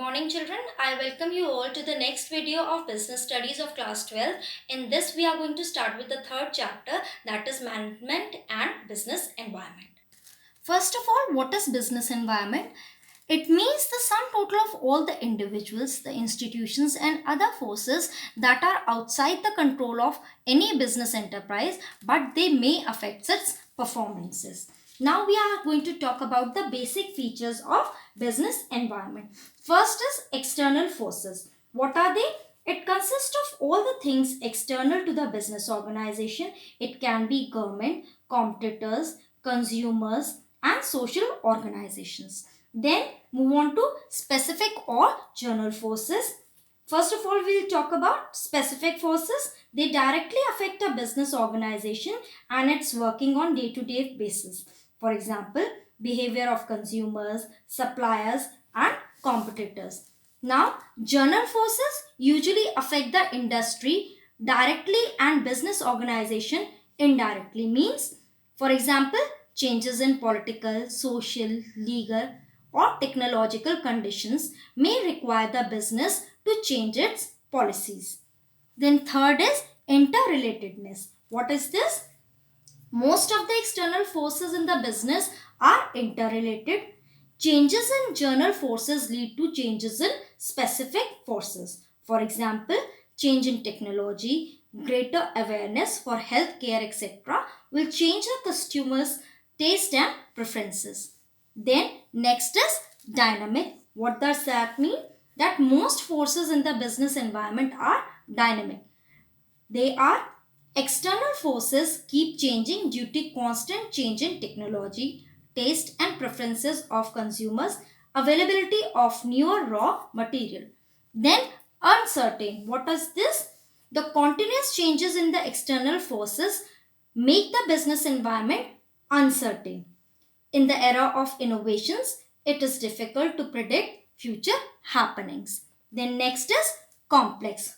morning children. I welcome you all to the next video of business studies of class 12. In this we are going to start with the third chapter, that is management and business environment. First of all, what is business environment? It means the sum total of all the individuals, the institutions and other forces that are outside the control of any business enterprise, but they may affect its performances. Now we are going to talk about the basic features of business environment. First is external forces. What are they? It consists of all the things external to the business organization. It can be government, competitors, consumers and social organizations. Then move on to specific or general forces. First of all, we'll talk about specific forces. They directly affect a business organization and it's working on day-to-day basis. For example, behavior of consumers, suppliers and competitors. Now, general forces usually affect the industry directly and business organization indirectly. Means, for example, changes in political, social, legal or technological conditions may require the business to change its policies. Then third is interrelatedness. What is this? Most of the external forces in the business are interrelated. Changes in general forces lead to changes in specific forces. For example, change in technology, greater awareness for healthcare, etc., will change the consumers' taste and preferences. Then, next is dynamic. What does that mean? That most forces in the business environment are dynamic. They are external forces keep changing due to constant change in technology, taste and preferences of consumers, availability of newer raw material. Then uncertain. What is this? The continuous changes in the external forces make the business environment uncertain. In the era of innovations, it is difficult to predict future happenings. Then next is complex.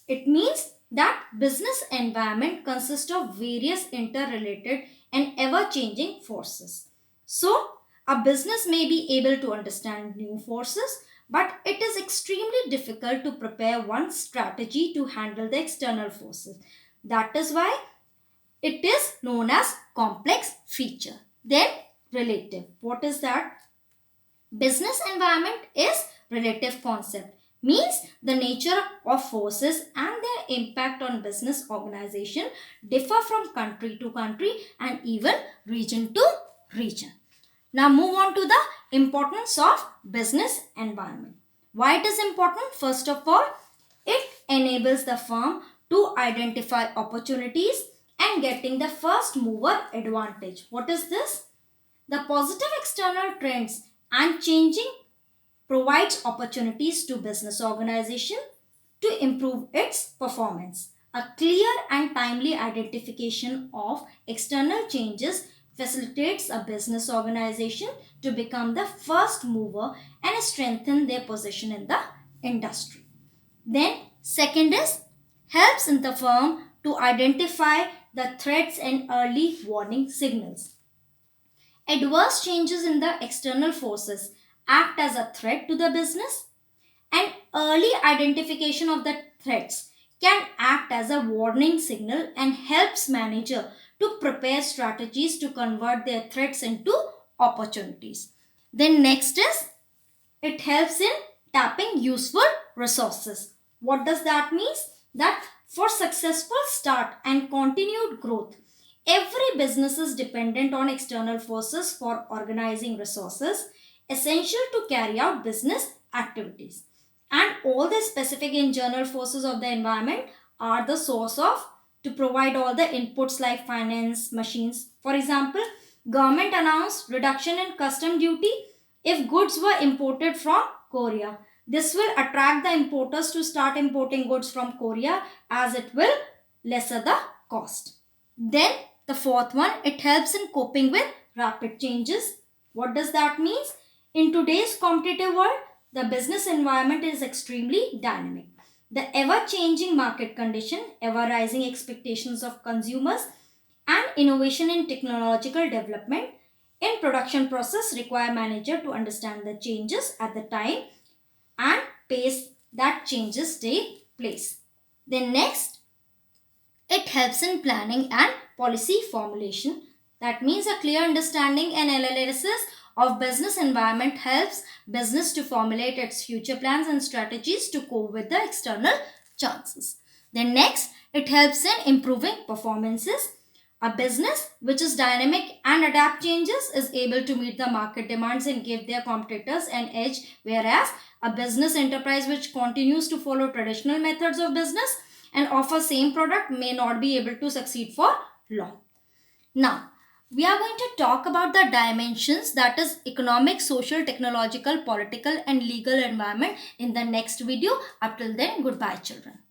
It means that business environment consists of various interrelated and ever-changing forces. So, a business may be able to understand new forces, but it is extremely difficult to prepare one strategy to handle the external forces. That is why it is known as complex feature. Then relative. What is that? Business environment is relative concept, means the nature of forces and their impact on business organization differ from country to country and even region to region. Now move on to the importance of business environment. Why it is important? First of all, it enables the firm to identify opportunities and getting the first mover advantage. What is this? The positive external trends and changing provides opportunities to business organization to improve its performance. A clear and timely identification of external changes facilitates a business organization to become the first mover and strengthen their position in the industry. Then second is helps in the firm to identify the threats and early warning signals. Adverse changes in the external forces act as a threat to the business, and early identification of the threats can act as a warning signal and helps manager to prepare strategies to convert their threats into opportunities. Then next is it helps in tapping useful resources. What does that mean? That for successful start and continued growth, every business is dependent on external forces for organizing resources essential to carry out business activities. And all the specific internal forces of the environment are the source of to provide all the inputs like finance, machines. For example, government announced reduction in custom duty if goods were imported from Korea. This will attract the importers to start importing goods from Korea as it will lesser the cost. Then the fourth one, it helps in coping with rapid changes. What does that mean? In today's competitive world, the business environment is extremely dynamic. The ever-changing market condition, ever-rising expectations of consumers, and innovation in technological development in production process require manager to understand the changes at the time pace that changes take place. Then next, it helps in planning and policy formulation. That means a clear understanding and analysis of business environment helps business to formulate its future plans and strategies to cope with the external chances. Then next, it helps in improving performances. A business which is dynamic and adapt changes is able to meet the market demands and give their competitors an edge, whereas a business enterprise which continues to follow traditional methods of business and offer same product may not be able to succeed for long. Now, we are going to talk about the dimensions, that is economic, social, technological, political and legal environment in the next video. Up till then, goodbye children.